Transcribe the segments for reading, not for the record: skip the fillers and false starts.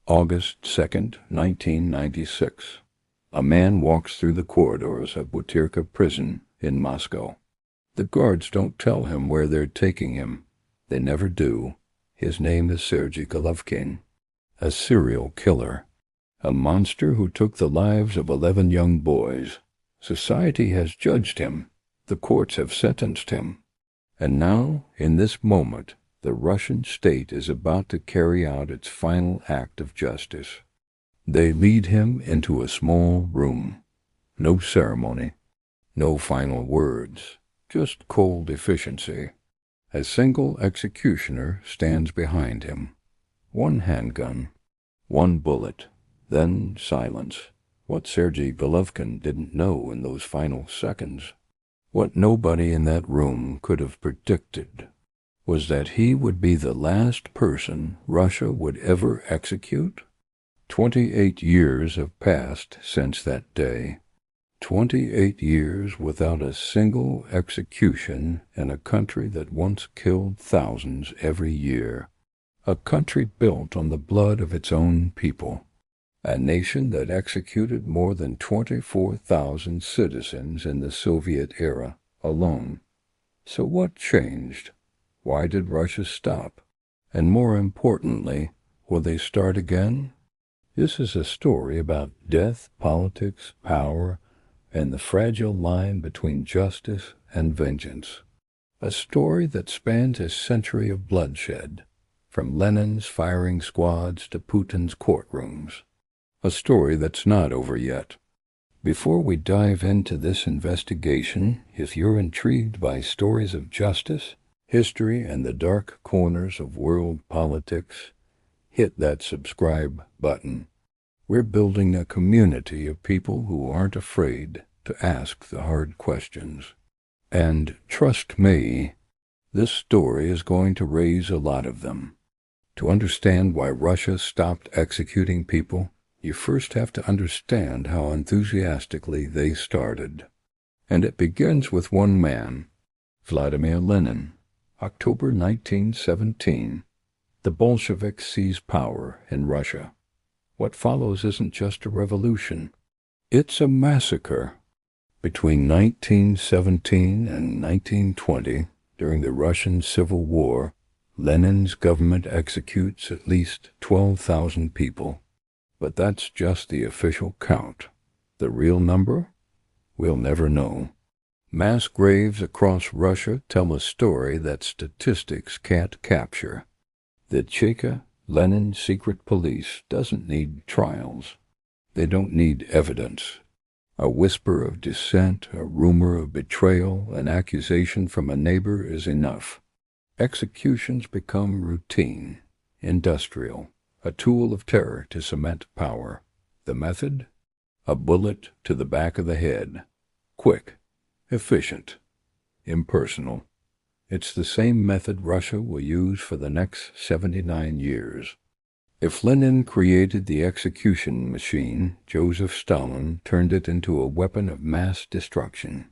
August 2nd, 1996. A man walks through the corridors of Butyrka prison in Moscow. The guards don't tell him where they're taking him. They never do. His name is Sergey Golovkin, a serial killer, a monster who took the lives of 11 young boys. Society has judged him. The courts have sentenced him. And now, in this moment, the Russian state is about to carry out its final act of justice. They lead him into a small room. No ceremony, no final words, just cold efficiency. A single executioner stands behind him. One handgun, one bullet, then silence. What Sergey Golovkin didn't know in those final seconds, what nobody in that room could have predicted, was that he would be the last person Russia would ever execute. 28 years have passed since that day. 28 years without a single execution in a country that once killed thousands every year. A country built on the blood of its own people. A nation that executed more than 24,000 citizens in the Soviet era alone. So what changed? Why did Russia stop? And more importantly, will they start again? This is a story about death, politics, power, and the fragile line between justice and vengeance. A story that spans a century of bloodshed, from Lenin's firing squads to Putin's courtrooms. A story that's not over yet. Before we dive into this investigation, if you're intrigued by stories of justice, history, and the dark corners of world politics, hit that subscribe button. We're building a community of people who aren't afraid to ask the hard questions. And trust me, this story is going to raise a lot of them. To understand why Russia stopped executing people, you first have to understand how enthusiastically they started. And it begins with one man, Vladimir Lenin. October 1917. The Bolsheviks seize power in Russia. What follows isn't just a revolution. It's a massacre. Between 1917 and 1920, during the Russian Civil War, Lenin's government executes at least 12,000 people. But that's just the official count. The real number? We'll never know. Mass graves across Russia tell a story that statistics can't capture. The Cheka-Lenin secret police doesn't need trials. They don't need evidence. A whisper of dissent, a rumor of betrayal, an accusation from a neighbor is enough. Executions become routine, industrial, a tool of terror to cement power. The method? A bullet to the back of the head. Quick, efficient, impersonal. It's the same method Russia will use for the next 79 years. If Lenin created the execution machine, Joseph Stalin turned it into a weapon of mass destruction.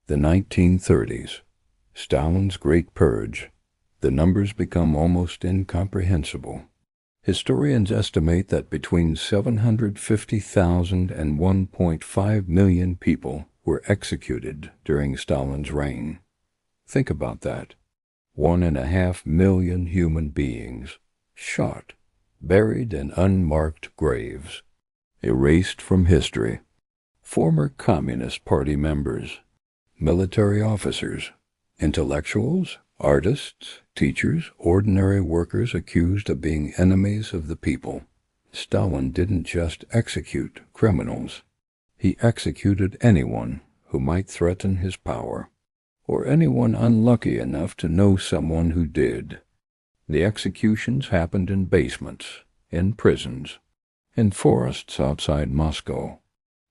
The 1930s. Stalin's Great Purge. The numbers become almost incomprehensible. Historians estimate that between 750,000 and 1.5 million people were executed during Stalin's reign. Think about that. 1.5 million human beings, shot, buried in unmarked graves, erased from history. Former Communist Party members, military officers, intellectuals, artists, teachers, ordinary workers accused of being enemies of the people. Stalin didn't just execute criminals. He executed anyone who might threaten his power, or anyone unlucky enough to know someone who did. The executions happened in basements, in prisons, in forests outside Moscow.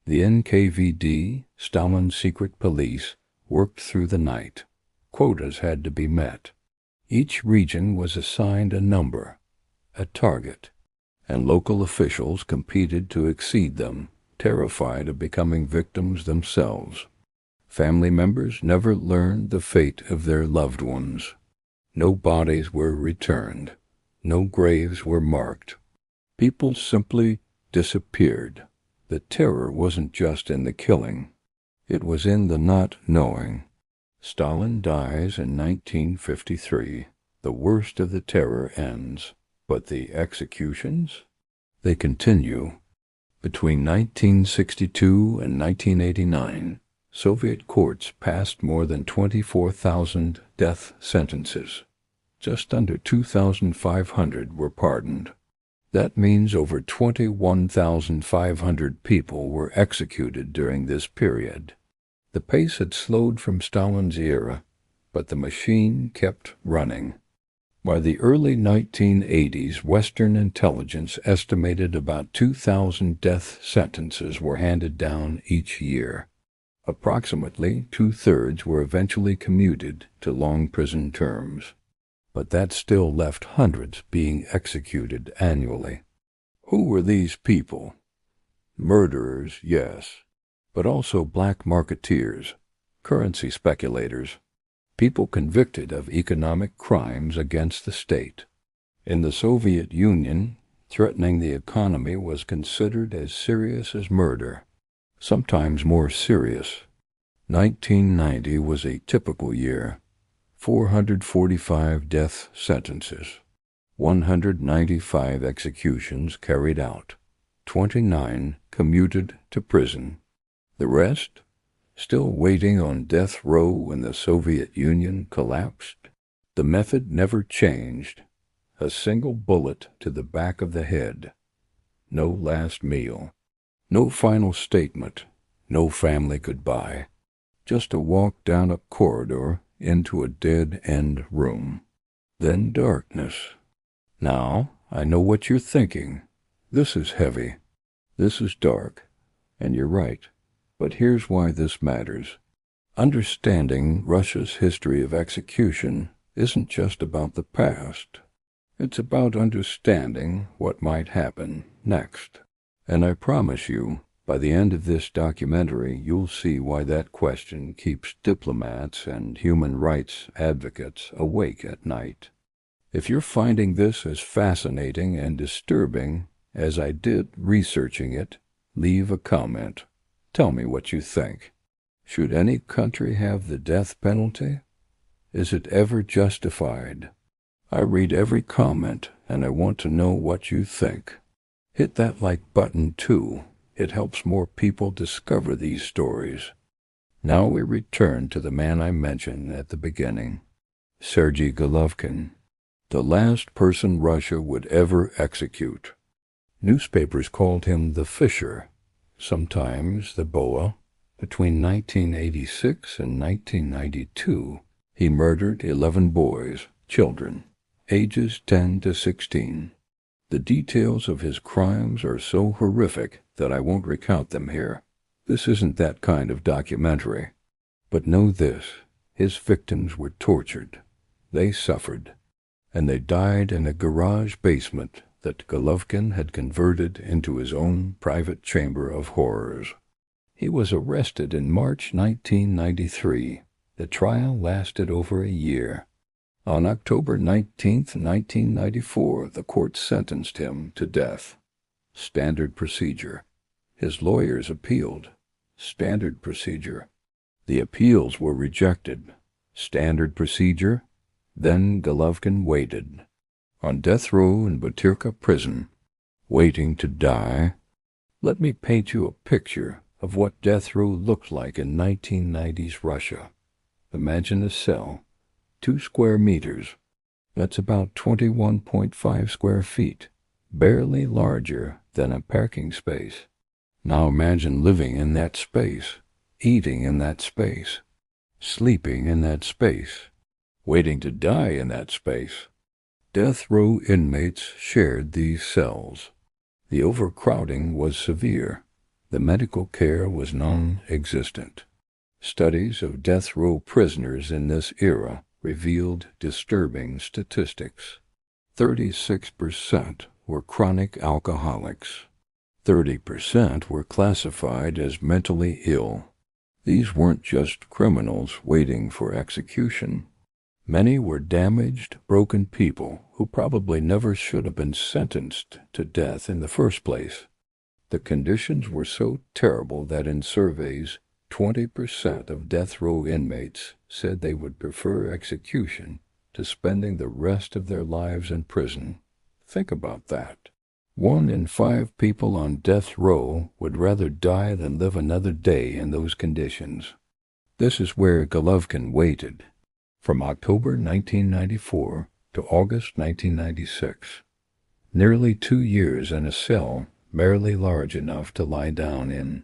The NKVD, Stalin's secret police, worked through the night. Quotas had to be met. Each region was assigned a number, a target, and local officials competed to exceed them, terrified of becoming victims themselves. Family members never learned the fate of their loved ones. No bodies were returned. No graves were marked. People simply disappeared. The terror wasn't just in the killing. It was in the not knowing. Stalin dies in 1953. The worst of the terror ends. But the executions? They continue. Between 1962 and 1989, Soviet courts passed more than 24,000 death sentences. Just under 2,500 were pardoned. That means over 21,500 people were executed during this period. The pace had slowed from Stalin's era, but the machine kept running. By the early 1980s, Western intelligence estimated about 2,000 death sentences were handed down each year. Approximately two-thirds were eventually commuted to long prison terms. But that still left hundreds being executed annually. Who were these people? Murderers, yes, but also black marketeers, currency speculators, people convicted of economic crimes against the state. In the Soviet Union, threatening the economy was considered as serious as murder, sometimes more serious. 1990 was a typical year. 445 death sentences, 195 executions carried out, 29 commuted to prison. The rest, still waiting on death row when the Soviet Union collapsed. The method never changed. A single bullet to the back of the head. No last meal. No final statement. No family goodbye. Just a walk down a corridor into a dead-end room. Then darkness. Now, I know what you're thinking. This is heavy. This is dark. And you're right. But here's why this matters. Understanding Russia's history of execution isn't just about the past. It's about understanding what might happen next. And I promise you, by the end of this documentary, you'll see why that question keeps diplomats and human rights advocates awake at night. If you're finding this as fascinating and disturbing as I did researching it, leave a comment. Tell me what you think. Should any country have the death penalty? Is it ever justified? I read every comment, and I want to know what you think. Hit that like button too. It helps more people discover these stories. Now we return to the man I mentioned at the beginning, Sergey Golovkin, the last person Russia would ever execute. Newspapers called him the Fisher, sometimes the Boa. Between 1986 and 1992, he murdered 11 boys, children, ages 10 to 16. The details of his crimes are so horrific that I won't recount them here. This isn't that kind of documentary. But know this, his victims were tortured. They suffered. And they died in a garage basement that Golovkin had converted into his own private chamber of horrors. He was arrested in March 1993. The trial lasted over a year. On October 19, 1994, the court sentenced him to death. Standard procedure. His lawyers appealed. Standard procedure. The appeals were rejected. Standard procedure. Then Golovkin waited. On death row in Butyrka prison, waiting to die. Let me paint you a picture of what death row looked like in 1990s Russia. Imagine a cell. 2 square meters. That's about 21.5 square feet, barely larger than a parking space. Now imagine living in that space, eating in that space, sleeping in that space, waiting to die in that space. Death row inmates shared these cells. The overcrowding was severe. The medical care was non-existent. Studies of death row prisoners in this era revealed disturbing statistics. 36% were chronic alcoholics. 30% were classified as mentally ill. These weren't just criminals waiting for execution. Many were damaged, broken people who probably never should have been sentenced to death in the first place. The conditions were so terrible that in surveys, 20% of death row inmates said they would prefer execution to spending the rest of their lives in prison. Think about that. 1 in 5 people on death row would rather die than live another day in those conditions. This is where Golovkin waited, from October 1994 to August 1996. Nearly 2 years in a cell barely large enough to lie down in,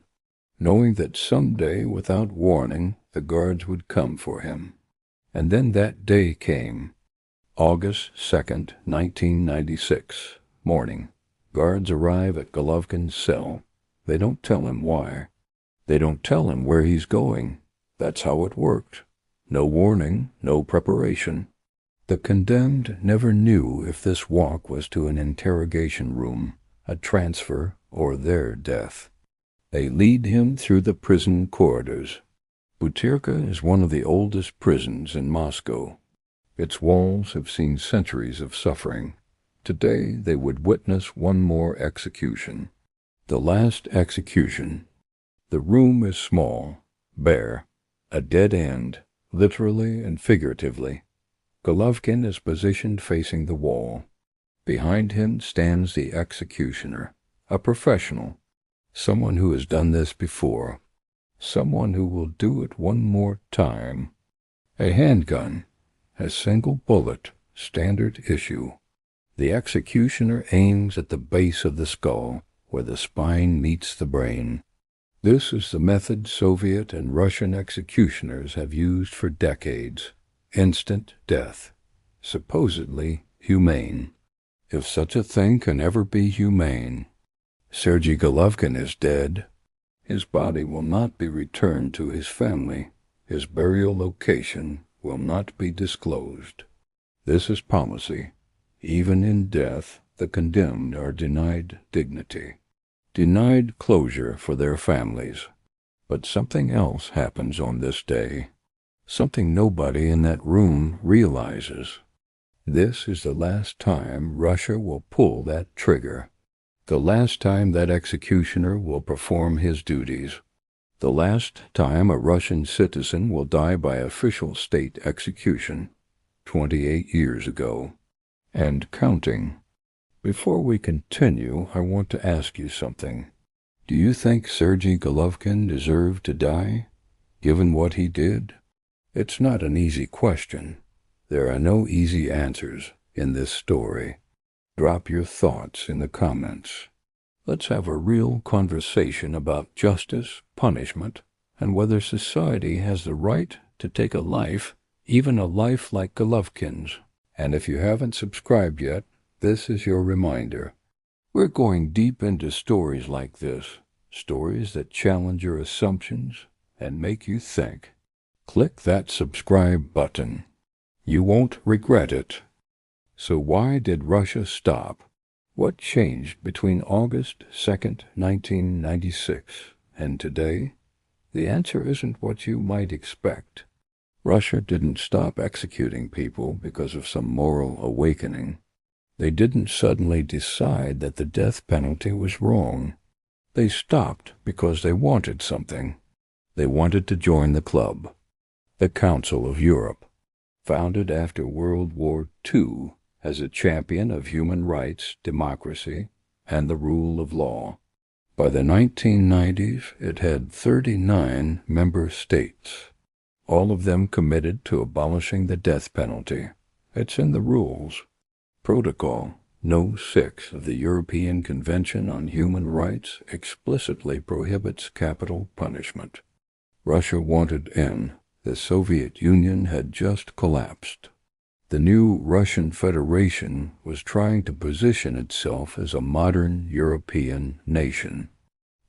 knowing that someday, without warning, the guards would come for him. And then that day came, August 2nd, 1996, morning. Guards arrive at Golovkin's cell. They don't tell him why. They don't tell him where he's going. That's how it worked. No warning, no preparation. The condemned never knew if this walk was to an interrogation room, a transfer, or their death. They lead him through the prison corridors. Butyrka is one of the oldest prisons in Moscow. Its walls have seen centuries of suffering. Today they would witness one more execution. The last execution. The room is small, bare, a dead end, literally and figuratively. Golovkin is positioned facing the wall. Behind him stands the executioner, a professional, someone who has done this before, someone who will do it one more time. A handgun, a single bullet, standard issue. The executioner aims at the base of the skull, where the spine meets the brain. This is the method Soviet and Russian executioners have used for decades. Instant death. Supposedly humane. If such a thing can ever be humane. Sergey Golovkin is dead. His body will not be returned to his family. His burial location will not be disclosed. This is policy. Even in death, the condemned are denied dignity, denied closure for their families. But something else happens on this day, something nobody in that room realizes. This is the last time Russia will pull that trigger, the last time that executioner will perform his duties, the last time a Russian citizen will die by official state execution, 28 years ago. And counting. Before we continue, I want to ask you something. Do you think Sergey Golovkin deserved to die, given what he did? It's not an easy question. There are no easy answers in this story. Drop your thoughts in the comments. Let's have a real conversation about justice, punishment, and whether society has the right to take a life, even a life like Golovkin's. And if you haven't subscribed yet, this is your reminder. We're going deep into stories like this, stories that challenge your assumptions and make you think. Click that subscribe button. You won't regret it. So why did Russia stop? What changed between August 2nd, 1996 and today? The answer isn't what you might expect. Russia didn't stop executing people because of some moral awakening. They didn't suddenly decide that the death penalty was wrong. They stopped because they wanted something. They wanted to join the club, the Council of Europe, founded after World War II as a champion of human rights, democracy, and the rule of law. By the 1990s, it had 39 member states. All of them committed to abolishing the death penalty. It's in the rules. Protocol No. 6 of the European Convention on Human Rights explicitly prohibits capital punishment. Russia wanted in. The Soviet Union had just collapsed. The new Russian Federation was trying to position itself as a modern European nation.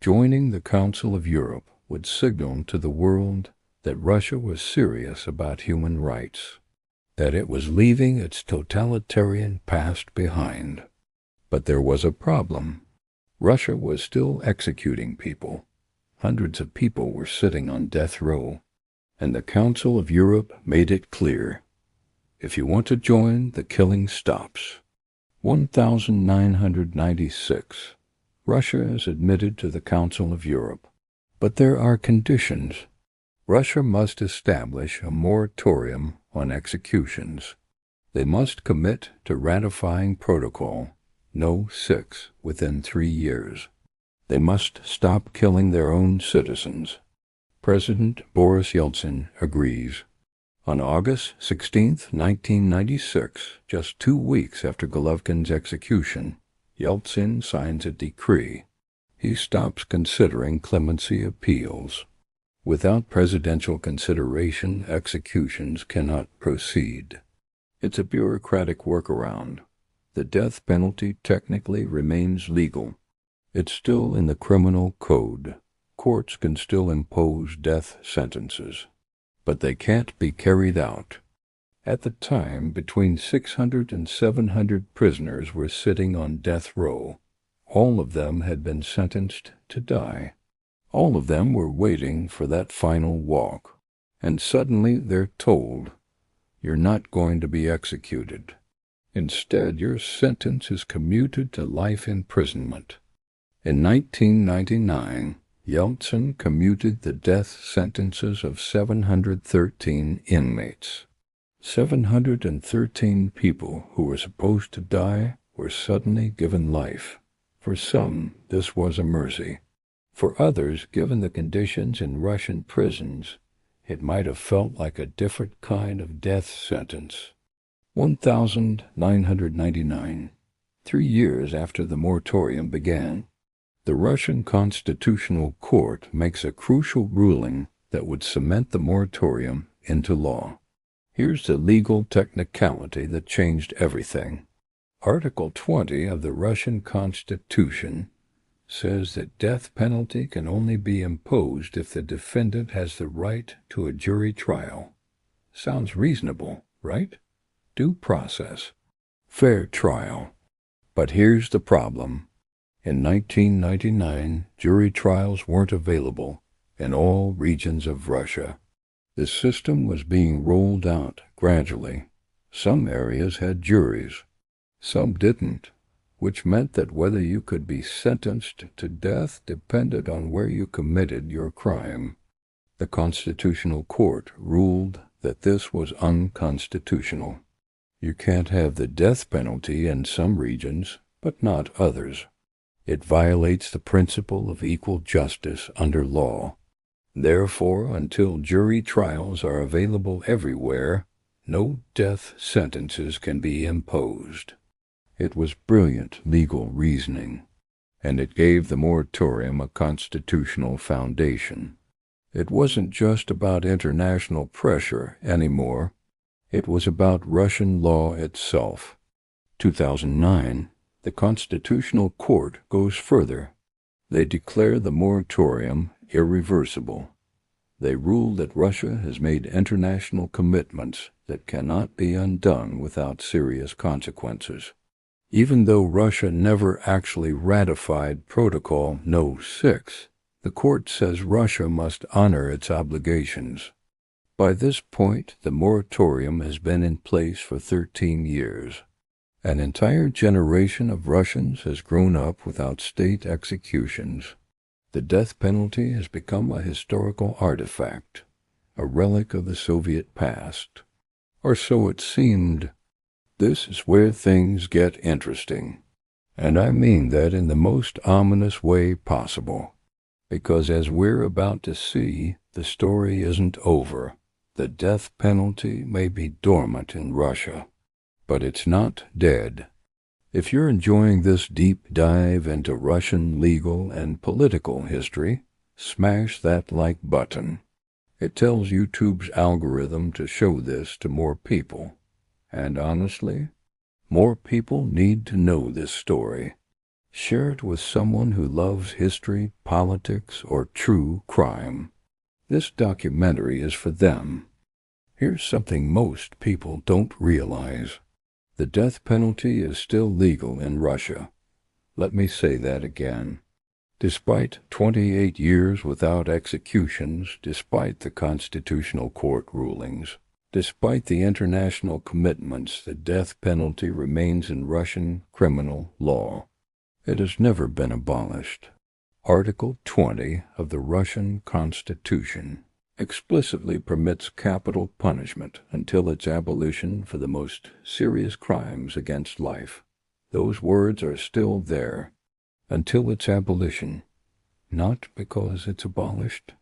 Joining the Council of Europe would signal to the world that Russia was serious about human rights, that it was leaving its totalitarian past behind. But there was a problem. Russia was still executing people. Hundreds of people were sitting on death row, and the Council of Europe made it clear. If you want to join, the killing stops. 1996. Russia is admitted to the Council of Europe. But there are conditions. Russia must establish a moratorium on executions. They must commit to ratifying Protocol No. 6 within 3 years. They must stop killing their own citizens. President Boris Yeltsin agrees. On August 16, 1996, just 2 weeks after Golovkin's execution, Yeltsin signs a decree. He stops considering clemency appeals. Without presidential consideration, executions cannot proceed. It's a bureaucratic workaround. The death penalty technically remains legal. It's still in the criminal code. Courts can still impose death sentences, but they can't be carried out. At the time, between 600 and 700 prisoners were sitting on death row. All of them had been sentenced to die. All of them were waiting for that final walk. And suddenly they're told, you're not going to be executed. Instead, your sentence is commuted to life imprisonment. In 1999, Yeltsin commuted the death sentences of 713 inmates. 713 people who were supposed to die were suddenly given life. For some, this was a mercy. For others, given the conditions in Russian prisons, it might have felt like a different kind of death sentence. 1999. 3 years after the moratorium began, the Russian Constitutional Court makes a crucial ruling that would cement the moratorium into law. Here's the legal technicality that changed everything. Article 20 of the Russian Constitution says that death penalty can only be imposed if the defendant has the right to a jury trial. Sounds reasonable, right? Due process. Fair trial. But here's the problem. In 1999, jury trials weren't available in all regions of Russia. The system was being rolled out gradually. Some areas had juries. Some didn't, which meant that whether you could be sentenced to death depended on where you committed your crime. The Constitutional Court ruled that this was unconstitutional. You can't have the death penalty in some regions, but not others. It violates the principle of equal justice under law. Therefore, until jury trials are available everywhere, no death sentences can be imposed. It was brilliant legal reasoning, and it gave the moratorium a constitutional foundation. It wasn't just about international pressure anymore. It was about Russian law itself. 2009, the Constitutional Court goes further. They declare the moratorium irreversible. They rule that Russia has made international commitments that cannot be undone without serious consequences. Even though Russia never actually ratified Protocol No. 6, the court says Russia must honor its obligations. By this point, the moratorium has been in place for 13 years. An entire generation of Russians has grown up without state executions. The death penalty has become a historical artifact, a relic of the Soviet past. Or so it seemed. This is where things get interesting. And I mean that in the most ominous way possible. Because as we're about to see, the story isn't over. The death penalty may be dormant in Russia, but it's not dead. If you're enjoying this deep dive into Russian legal and political history, smash that like button. It tells YouTube's algorithm to show this to more people. And honestly, more people need to know this story. Share it with someone who loves history, politics, or true crime. This documentary is for them. Here's something most people don't realize. The death penalty is still legal in Russia. Let me say that again. Despite 28 years without executions, despite the Constitutional Court rulings, Despite the international commitments, the death penalty remains in Russian criminal law. It has never been abolished. Article 20 of the Russian Constitution explicitly permits capital punishment until its abolition for the most serious crimes against life. Those words are still there. Until its abolition. Not because it's abolished,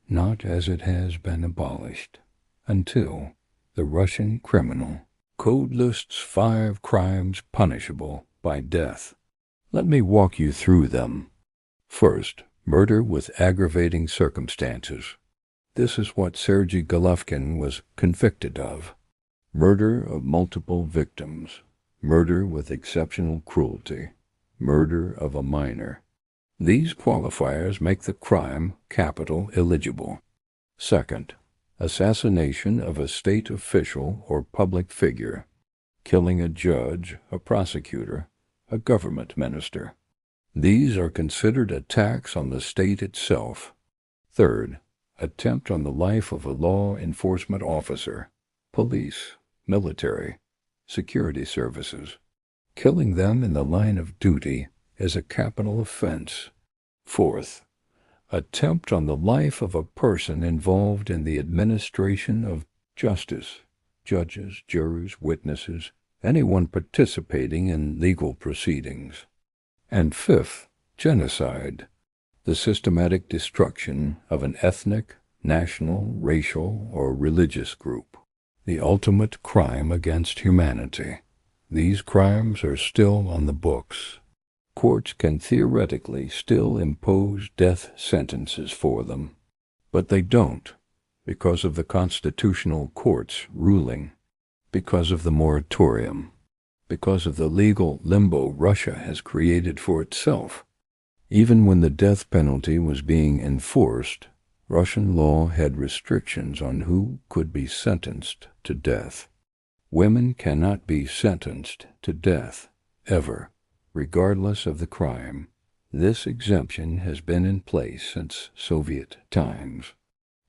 not as it has been abolished. Until the Russian criminal code lists 5 crimes punishable by death. Let me walk you through them. First, murder with aggravating circumstances. This is what Sergey Golovkin was convicted of. Murder of multiple victims. Murder with exceptional cruelty. Murder of a minor. These qualifiers make the crime capital eligible. Second, assassination of a state official or public figure. Killing a judge, a prosecutor, a government minister. These are considered attacks on the state itself. Third, attempt on the life of a law enforcement officer, police, military, security services. Killing them in the line of duty is a capital offense. Fourth, attempt on the life of a person involved in the administration of justice, judges, jurors, witnesses, anyone participating in legal proceedings. And fifth, genocide, the systematic destruction of an ethnic, national, racial, or religious group, the ultimate crime against humanity. These crimes are still on the books. Courts can theoretically still impose death sentences for them, but they don't, because of the Constitutional Court's ruling, because of the moratorium, because of the legal limbo Russia has created for itself. Even when the death penalty was being enforced, Russian law had restrictions on who could be sentenced to death. Women cannot be sentenced to death, ever, regardless of the crime. This exemption has been in place since Soviet times.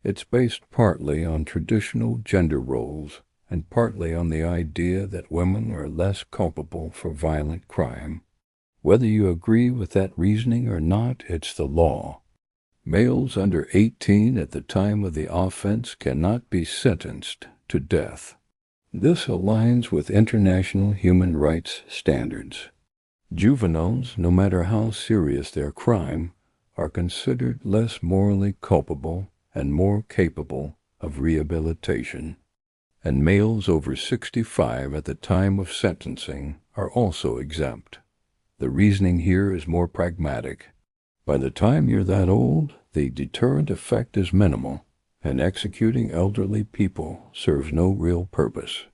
It's based partly on traditional gender roles and partly on the idea that women are less culpable for violent crime. Whether you agree with that reasoning or not, it's the law. Males under 18 at the time of the offense cannot be sentenced to death. This aligns with international human rights standards. Juveniles, no matter how serious their crime, are considered less morally culpable and more capable of rehabilitation. And males over 65 at the time of sentencing are also exempt. The reasoning here is more pragmatic. By the time you're that old, the deterrent effect is minimal, and executing elderly people serves no real purpose.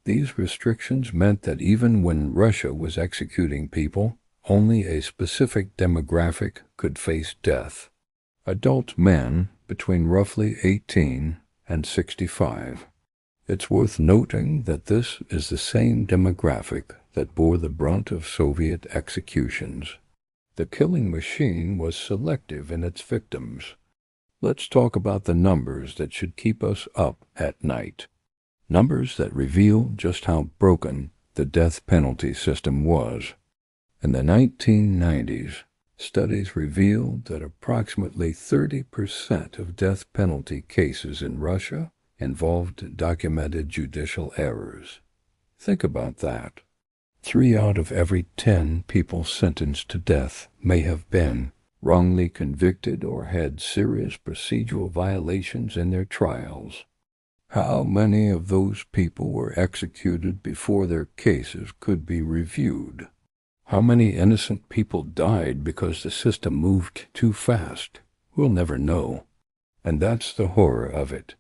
These restrictions meant that even when Russia was executing people, only a specific demographic could face death. Adult men between roughly 18 and 65. It's worth noting that this is the same demographic that bore the brunt of Soviet executions. The killing machine was selective in its victims. Let's talk about the numbers that should keep us up at night. Numbers that reveal just how broken the death penalty system was. In the 1990s, studies revealed that approximately 30% of death penalty cases in Russia involved documented judicial errors. Think about that. 3 out of every 10 people sentenced to death may have been wrongly convicted or had serious procedural violations in their trials. How many of those people were executed before their cases could be reviewed? How many innocent people died because the system moved too fast? We'll never know. And that's the horror of it.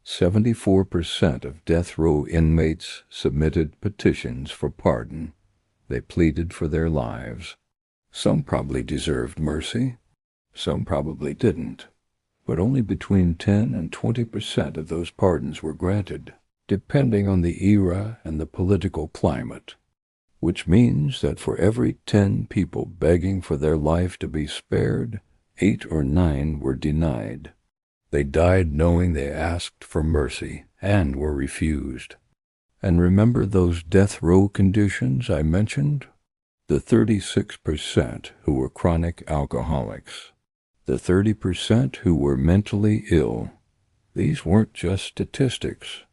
74% of death row inmates submitted petitions for pardon. They pleaded for their lives. Some probably deserved mercy. Some probably didn't. But only between 10 and 20% of those pardons were granted, depending on the era and the political climate. Which means that for every 10 people begging for their life to be spared, 8 or 9 were denied. They died knowing they asked for mercy and were refused. And remember those death row conditions I mentioned? The 36% who were chronic alcoholics. The 30% who were mentally ill. These weren't just statistics.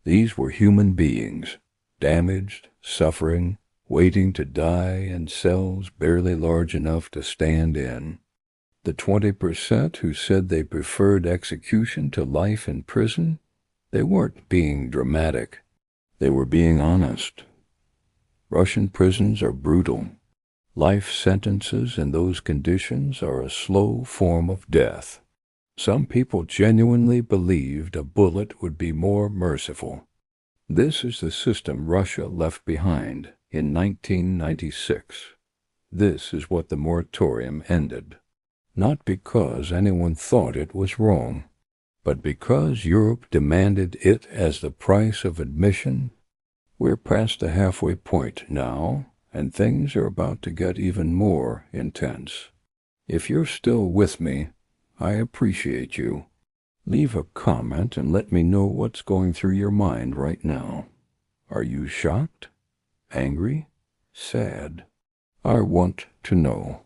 These were human beings, damaged, suffering, waiting to die in cells barely large enough to stand in. The 20% who said they preferred execution to life in prison, they weren't being dramatic. They were being honest. Russian prisons are brutal. Life sentences in those conditions are a slow form of death. Some people genuinely believed a bullet would be more merciful. This is the system Russia left behind in 1996. This is what the moratorium ended. Not because anyone thought it was wrong, but because Europe demanded it as the price of admission. We're past the halfway point now, and things are about to get even more intense. If you're still with me, I appreciate you. Leave a comment and let me know what's going through your mind right now. Are you shocked? Angry? Sad? I want to know.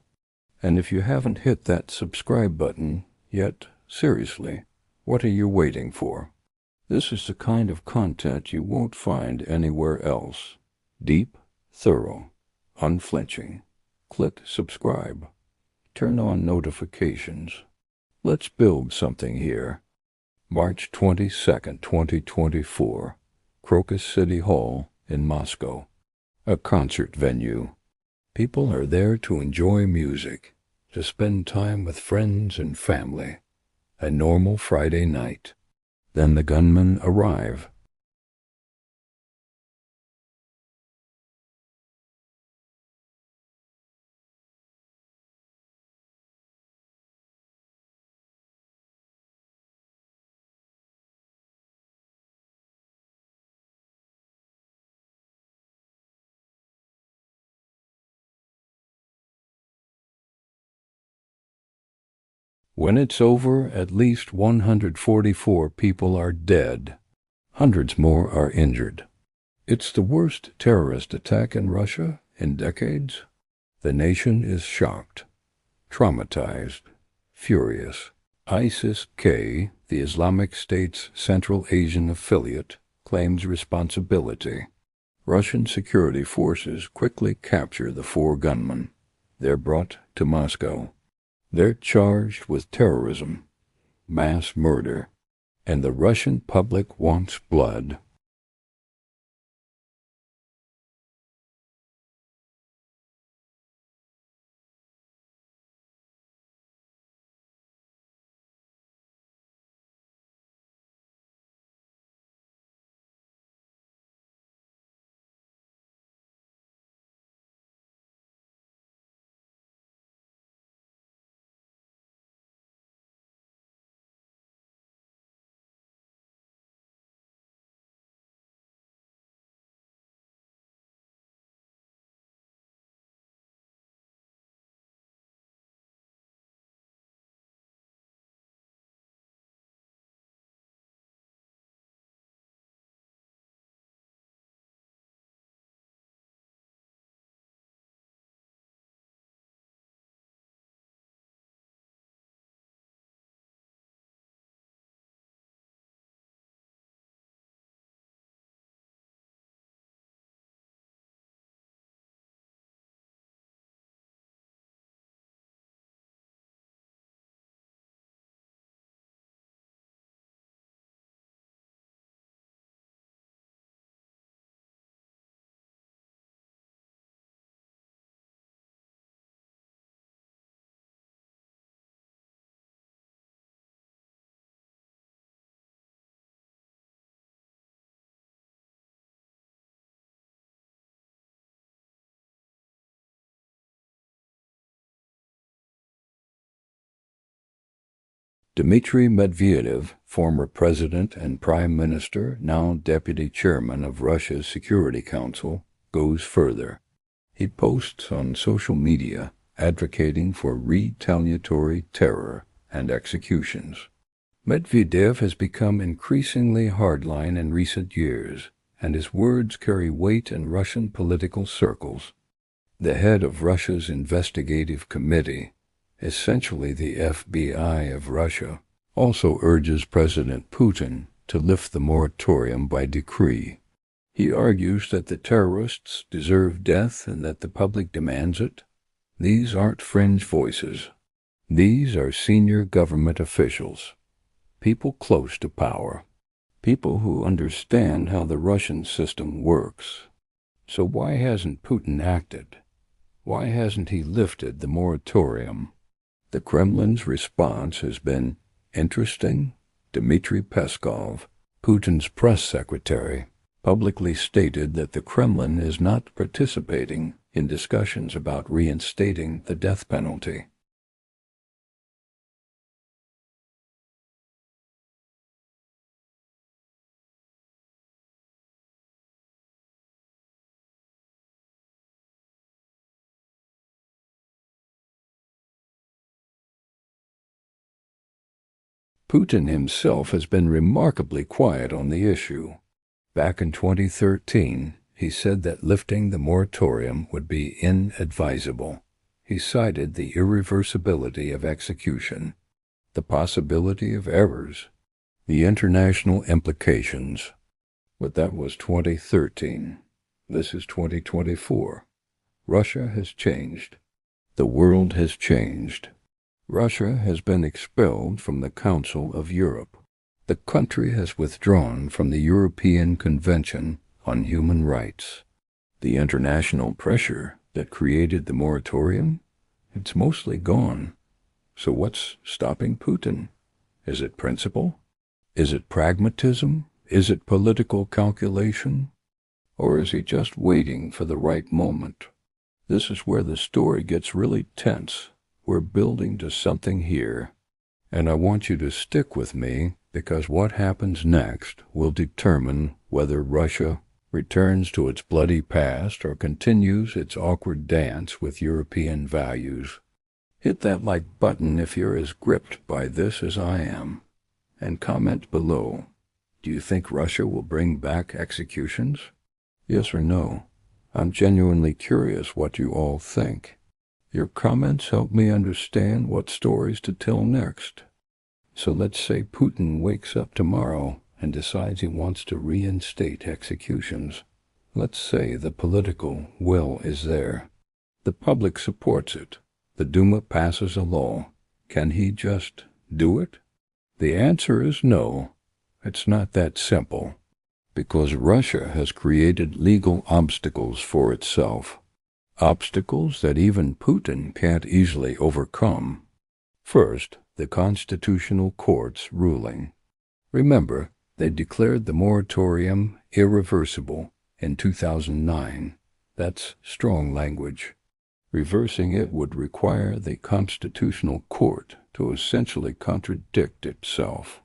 And if you haven't hit that subscribe button yet, seriously, what are you waiting for? This is the kind of content you won't find anywhere else. Deep, thorough, unflinching. Click subscribe. Turn on notifications. Let's build something here. March 22nd, 2024. Crocus City Hall in Moscow. A concert venue. People are there to enjoy music, to spend time with friends and family. A normal Friday night. Then the gunmen arrive. When it's over, at least 144 people are dead. Hundreds more are injured. It's the worst terrorist attack in Russia in decades. The nation is shocked, traumatized, furious. ISIS-K, the Islamic State's Central Asian affiliate, claims responsibility. Russian security forces quickly capture the 4 gunmen. They're brought to Moscow. They're charged with terrorism, mass murder, and the Russian public wants blood. Dmitry Medvedev, former president and prime minister, now deputy chairman of Russia's Security Council, goes further. He posts on social media advocating for retaliatory terror and executions. Medvedev has become increasingly hardline in recent years, and his words carry weight in Russian political circles. The head of Russia's investigative committee, essentially the FBI of Russia, also urges President Putin to lift the moratorium by decree. He argues that the terrorists deserve death and that the public demands it. These aren't fringe voices. These are senior government officials, people close to power, people who understand how the Russian system works. So why hasn't Putin acted? Why hasn't he lifted the moratorium? The Kremlin's response has been interesting. Dmitry Peskov, Putin's press secretary, publicly stated that the Kremlin is not participating in discussions about reinstating the death penalty. Putin himself has been remarkably quiet on the issue. Back in 2013, he said that lifting the moratorium would be inadvisable. He cited the irreversibility of execution, the possibility of errors, the international implications. But that was 2013. This is 2024. Russia has changed. The world has changed. Russia has been expelled from the Council of Europe. The country has withdrawn from the European Convention on Human Rights. The international pressure that created the moratorium, it's mostly gone. So what's stopping Putin? Is it principle? Is it pragmatism? Is it political calculation? Or is he just waiting for the right moment? This is where the story gets really tense. We're building to something here, and I want you to stick with me because what happens next will determine whether Russia returns to its bloody past or continues its awkward dance with European values. Hit that like button if you're as gripped by this as I am, and comment below. Do you think Russia will bring back executions? Yes or no? I'm genuinely curious what you all think. Your comments help me understand what stories to tell next. So let's say Putin wakes up tomorrow and decides he wants to reinstate executions. Let's say the political will is there. The public supports it. The Duma passes a law. Can he just do it? The answer is no. It's not that simple. Because Russia has created legal obstacles for itself. Obstacles that even Putin can't easily overcome. First, the Constitutional Court's ruling. Remember, they declared the moratorium irreversible in 2009. That's strong language. Reversing it would require the Constitutional Court to essentially contradict itself,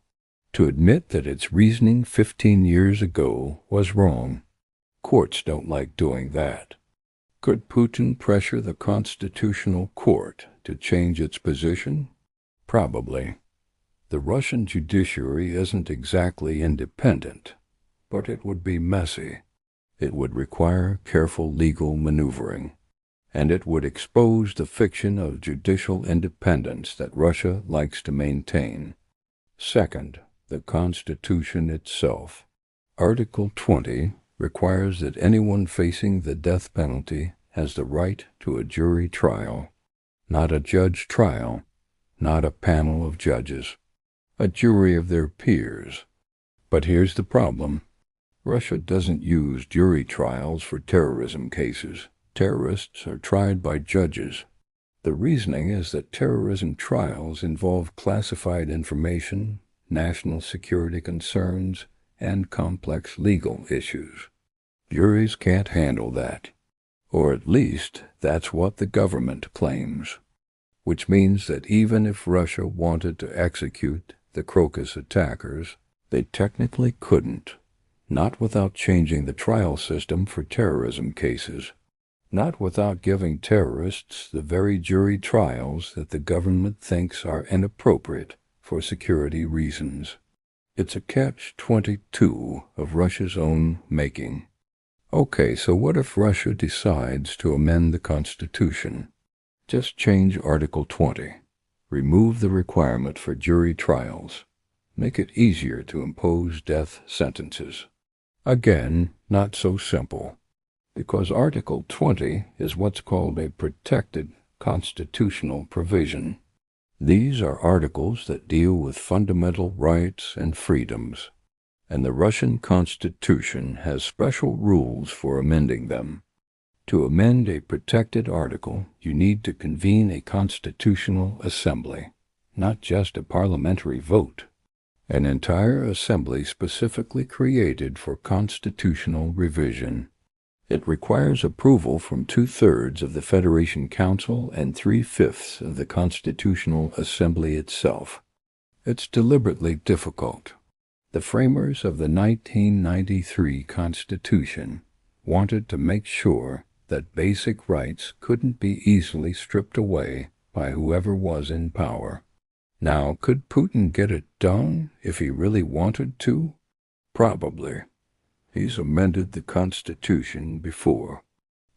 to admit that its reasoning 15 years ago was wrong. Courts don't like doing that. Could Putin pressure the Constitutional Court to change its position? Probably. The Russian judiciary isn't exactly independent, but it would be messy. It would require careful legal maneuvering, and it would expose the fiction of judicial independence that Russia likes to maintain. Second, the Constitution itself. Article 20 requires that anyone facing the death penalty has the right to a jury trial, not a judge trial, not a panel of judges, a jury of their peers. But here's the problem. Russia doesn't use jury trials for terrorism cases. Terrorists are tried by judges. The reasoning is that terrorism trials involve classified information, national security concerns, and complex legal issues. Juries can't handle that. Or at least that's what the government claims. Which means that even if Russia wanted to execute the Crocus attackers, they technically couldn't. Not without changing the trial system for terrorism cases. Not without giving terrorists the very jury trials that the government thinks are inappropriate for security reasons. It's a catch-22 of Russia's own making. Okay, so what if Russia decides to amend the Constitution? Just change Article 20. Remove the requirement for jury trials. Make it easier to impose death sentences. Again, not so simple, because Article 20 is what's called a protected constitutional provision. These are articles that deal with fundamental rights and freedoms, and the Russian Constitution has special rules for amending them. To amend a protected article, you need to convene a constitutional assembly, not just a parliamentary vote. An entire assembly specifically created for constitutional revision. It requires approval from 2/3 of the Federation Council and 3/5 of the Constitutional Assembly itself. It's deliberately difficult. The framers of the 1993 Constitution wanted to make sure that basic rights couldn't be easily stripped away by whoever was in power. Now, could Putin get it done if he really wanted to? Probably. He's amended the Constitution before.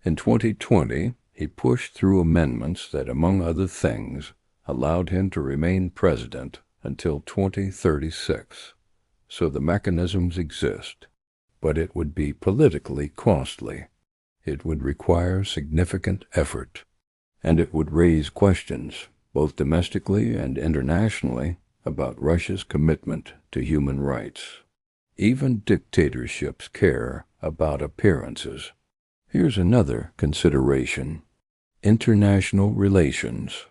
In 2020, he pushed through amendments that, among other things, allowed him to remain president until 2036. So the mechanisms exist, but it would be politically costly. It would require significant effort, and it would raise questions, both domestically and internationally, about Russia's commitment to human rights. Even dictatorships care about appearances. Here's another consideration: international relations.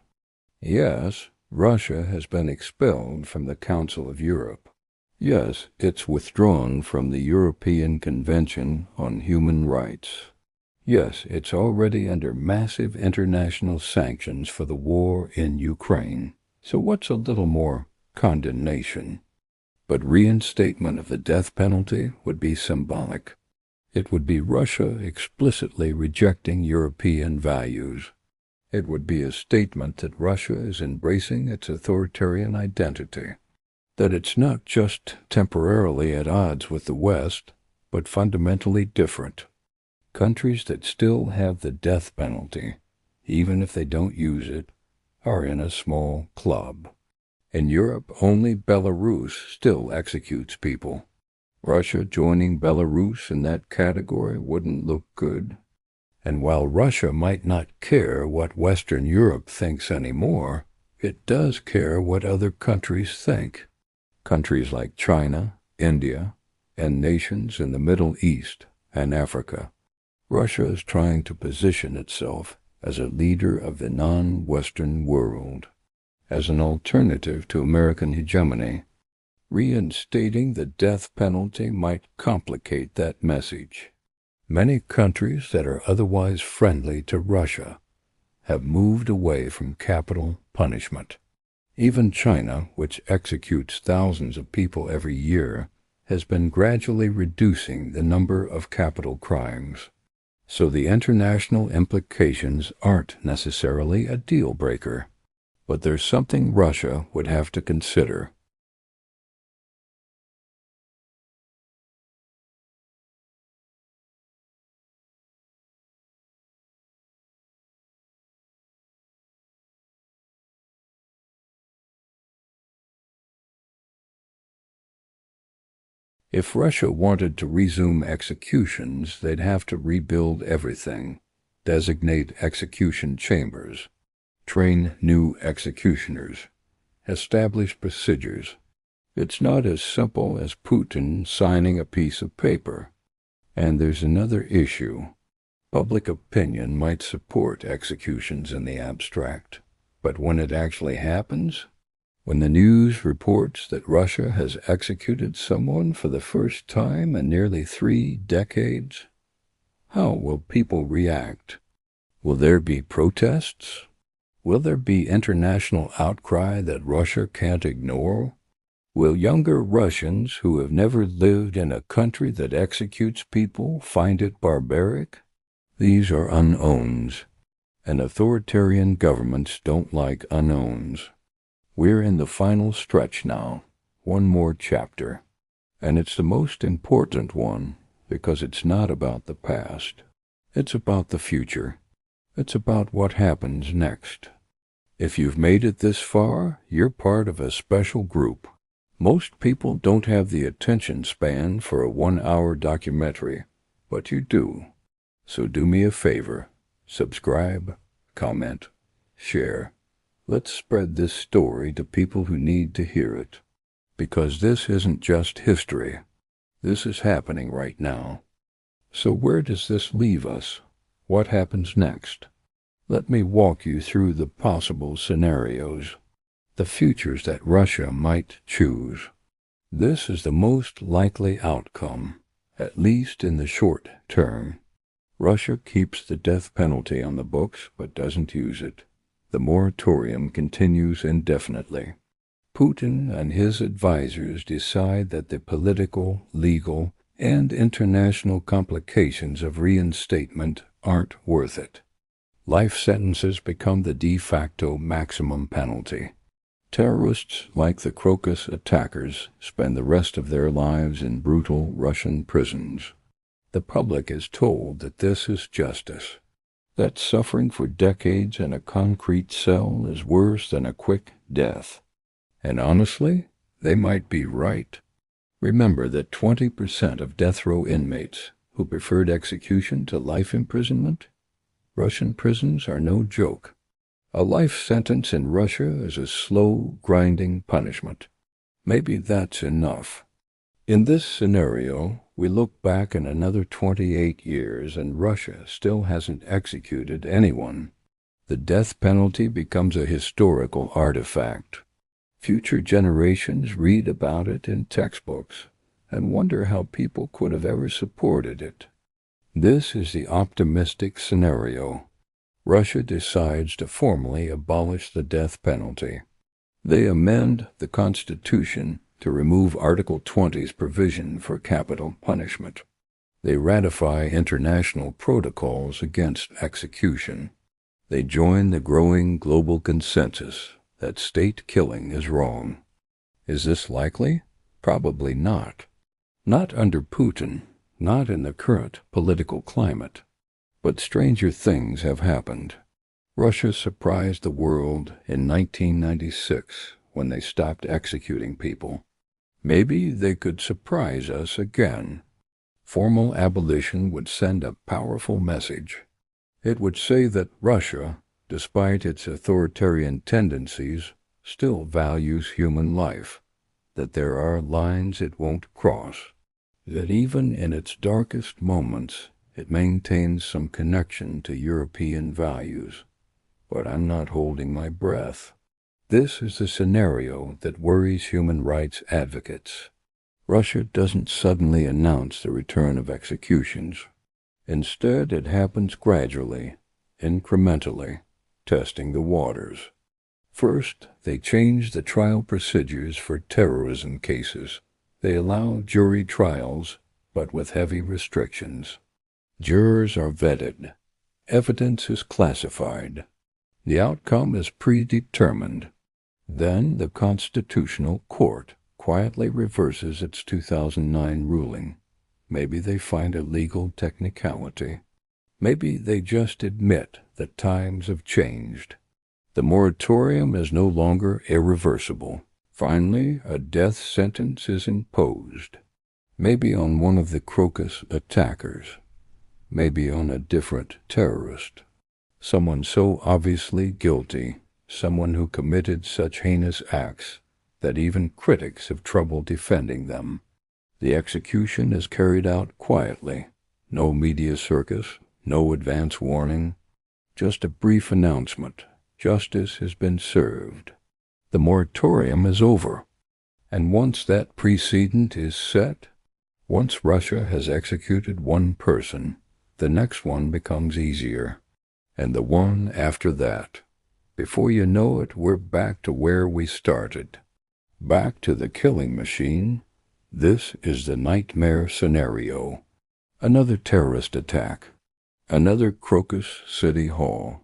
Yes, Russia has been expelled from the Council of Europe. Yes, it's withdrawn from the European Convention on Human Rights. Yes, it's already under massive international sanctions for the war in Ukraine. So what's a little more condemnation? But reinstatement of the death penalty would be symbolic. It would be Russia explicitly rejecting European values. It would be a statement that Russia is embracing its authoritarian identity, that it's not just temporarily at odds with the West, but fundamentally different. Countries that still have the death penalty, even if they don't use it, are in a small club. In Europe, only Belarus still executes people. Russia joining Belarus in that category wouldn't look good. And while Russia might not care what Western Europe thinks anymore, it does care what other countries think. Countries like China, India, and nations in the Middle East and Africa. Russia is trying to position itself as a leader of the non-Western world, as an alternative to American hegemony. Reinstating the death penalty might complicate that message. Many countries that are otherwise friendly to Russia have moved away from capital punishment. Even China, which executes thousands of people every year, has been gradually reducing the number of capital crimes. So the international implications aren't necessarily a deal breaker. But there's something Russia would have to consider. If Russia wanted to resume executions, they'd have to rebuild everything, designate execution chambers, train new executioners, establish procedures. It's not as simple as Putin signing a piece of paper. And there's another issue. Public opinion might support executions in the abstract, but when it actually happens, when the news reports that Russia has executed someone for the first time in nearly 3 decades, how will people react? Will there be protests? Will there be international outcry that Russia can't ignore? Will younger Russians who have never lived in a country that executes people find it barbaric? These are unknowns, and authoritarian governments don't like unknowns. We're in the final stretch now, one more chapter. And it's the most important one because it's not about the past. It's about the future. It's about what happens next. If you've made it this far, you're part of a special group. Most people don't have the attention span for a 1-hour documentary, but you do. So do me a favor. Subscribe, comment, share. Let's spread this story to people who need to hear it. Because this isn't just history. This is happening right now. So where does this leave us? What happens next? Let me walk you through the possible scenarios, the futures that Russia might choose. This is the most likely outcome, at least in the short term. Russia keeps the death penalty on the books but doesn't use it. The moratorium continues indefinitely. Putin and his advisors decide that the political, legal, and international complications of reinstatement aren't worth it. Life sentences become the de facto maximum penalty. Terrorists like the Crocus attackers spend the rest of their lives in brutal Russian prisons. The public is told that this is justice, that suffering for decades in a concrete cell is worse than a quick death. And honestly, they might be right. Remember that 20% of death row inmates who preferred execution to life imprisonment? Russian prisons are no joke. A life sentence in Russia is a slow, grinding punishment. Maybe that's enough. In this scenario, we look back in another 28 years and Russia still hasn't executed anyone. The death penalty becomes a historical artifact. Future generations read about it in textbooks and wonder how people could have ever supported it. This is the optimistic scenario. Russia decides to formally abolish the death penalty. They amend the Constitution to remove Article 20's provision for capital punishment. They ratify international protocols against execution. They join the growing global consensus that state killing is wrong. Is this likely? Probably not. Not under Putin, not in the current political climate. But stranger things have happened. Russia surprised the world in 1996 when they stopped executing people. Maybe they could surprise us again. Formal abolition would send a powerful message. It would say that Russia, despite its authoritarian tendencies, still values human life, that there are lines it won't cross, that even in its darkest moments it maintains some connection to European values. But I'm not holding my breath. This is the scenario that worries human rights advocates. Russia doesn't suddenly announce the return of executions. Instead, it happens gradually, incrementally, testing the waters. First, they change the trial procedures for terrorism cases. They allow jury trials, but with heavy restrictions. Jurors are vetted. Evidence is classified. The outcome is predetermined. Then the Constitutional Court quietly reverses its 2009 ruling. Maybe they find a legal technicality. Maybe they just admit that times have changed. The moratorium is no longer irreversible. Finally, a death sentence is imposed. Maybe on one of the Crocus attackers. Maybe on a different terrorist. Someone so obviously guilty, someone who committed such heinous acts that even critics have trouble defending them. The execution is carried out quietly. No media circus, no advance warning, just a brief announcement. Justice has been served. The moratorium is over. And once that precedent is set, once Russia has executed one person, the next one becomes easier. And the one after that. Before you know it, we're back to where we started. Back to the killing machine. This is the nightmare scenario. Another terrorist attack. Another Crocus City Hall.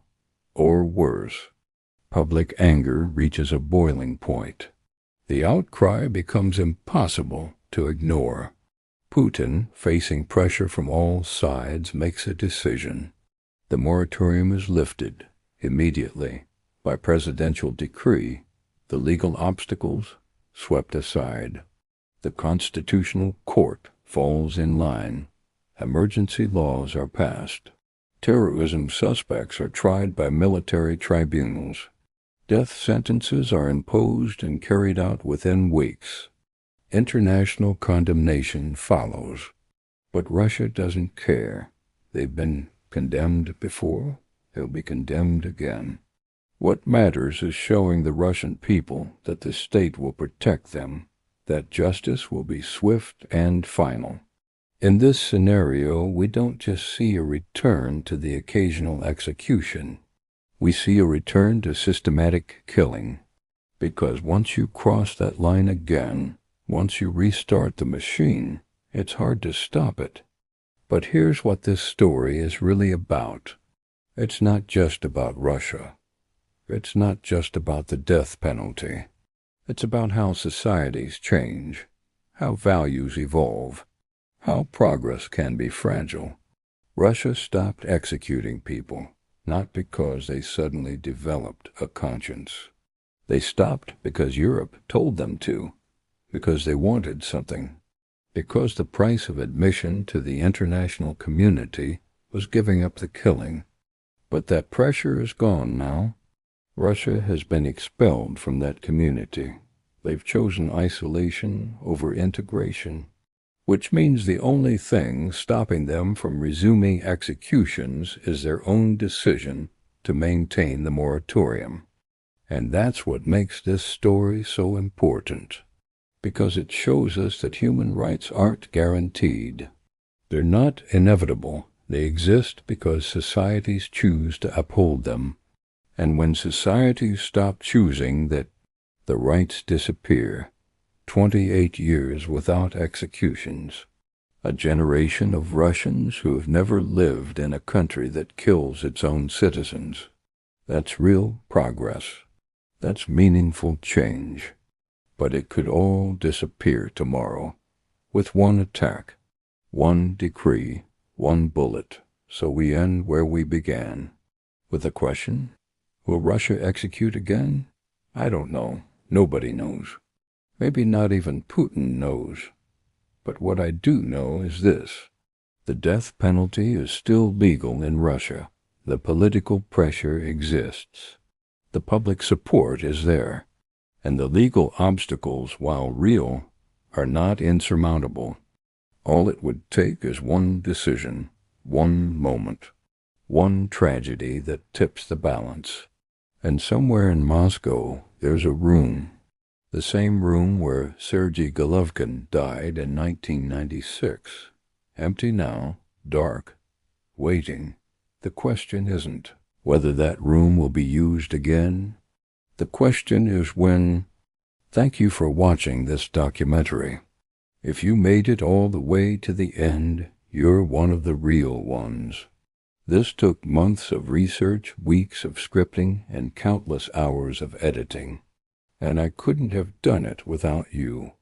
Or worse. Public anger reaches a boiling point. The outcry becomes impossible to ignore. Putin, facing pressure from all sides, makes a decision. The moratorium is lifted immediately by presidential decree, the legal obstacles swept aside. The constitutional court falls in line. Emergency laws are passed. Terrorism suspects are tried by military tribunals. Death sentences are imposed and carried out within weeks. International condemnation follows. But Russia doesn't care. They've been condemned before. They'll be condemned again. What matters is showing the Russian people that the state will protect them, that justice will be swift and final. In this scenario, we don't just see a return to the occasional execution. We see a return to systematic killing. Because once you cross that line again, once you restart the machine, it's hard to stop it. But here's what this story is really about. It's not just about Russia. It's not just about the death penalty. It's about how societies change, how values evolve, how progress can be fragile. Russia stopped executing people, not because they suddenly developed a conscience. They stopped because Europe told them to, because they wanted something, because the price of admission to the international community was giving up the killing. But that pressure is gone now. Russia has been expelled from that community. They've chosen isolation over integration, which means the only thing stopping them from resuming executions is their own decision to maintain the moratorium. And that's what makes this story so important, because it shows us that human rights aren't guaranteed. They're not inevitable. They exist because societies choose to uphold them. And when societies stop choosing that, the rights disappear. 28 years without executions. A generation of Russians who have never lived in a country that kills its own citizens. That's real progress. That's meaningful change. But it could all disappear tomorrow, with one attack, one decree, one bullet. So we end where we began, with a question: will Russia execute again? I don't know. Nobody knows. Maybe not even Putin knows. But what I do know is this: the death penalty is still legal in Russia. The political pressure exists. The public support is there. And the legal obstacles, while real, are not insurmountable. All it would take is one decision, one moment, one tragedy that tips the balance. And somewhere in Moscow, there's a room, the same room where Sergey Golovkin died in 1996. Empty now, dark, waiting. The question isn't whether that room will be used again. The question is when. Thank you for watching this documentary. If you made it all the way to the end, you're one of the real ones. This took months of research, weeks of scripting, and countless hours of editing. And I couldn't have done it without you.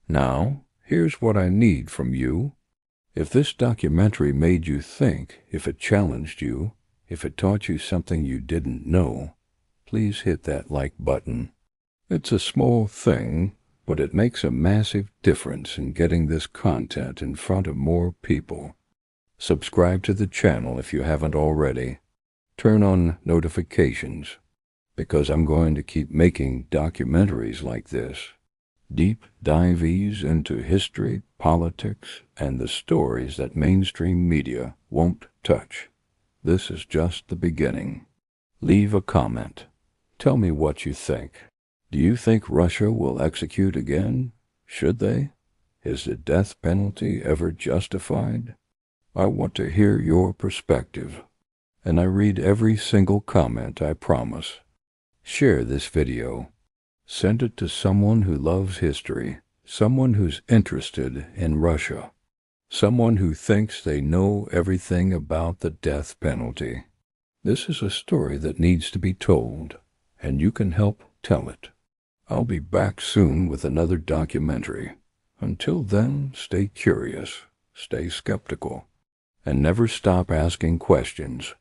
Now, here's what I need from you. If this documentary made you think, if it challenged you, if it taught you something you didn't know, please hit that like button. It's a small thing, but it makes a massive difference in getting this content in front of more people. Subscribe to the channel if you haven't already. Turn on notifications, because I'm going to keep making documentaries like this. Deep dives into history, politics, and the stories that mainstream media won't touch. This is just the beginning. Leave a comment. Tell me what you think. Do you think Russia will execute again? Should they? Is the death penalty ever justified? I want to hear your perspective, and I read every single comment, I promise. Share this video. Send it to someone who loves history, someone who's interested in Russia, someone who thinks they know everything about the death penalty. This is a story that needs to be told, and you can help tell it. I'll be back soon with another documentary. Until then, stay curious, stay skeptical, and never stop asking questions.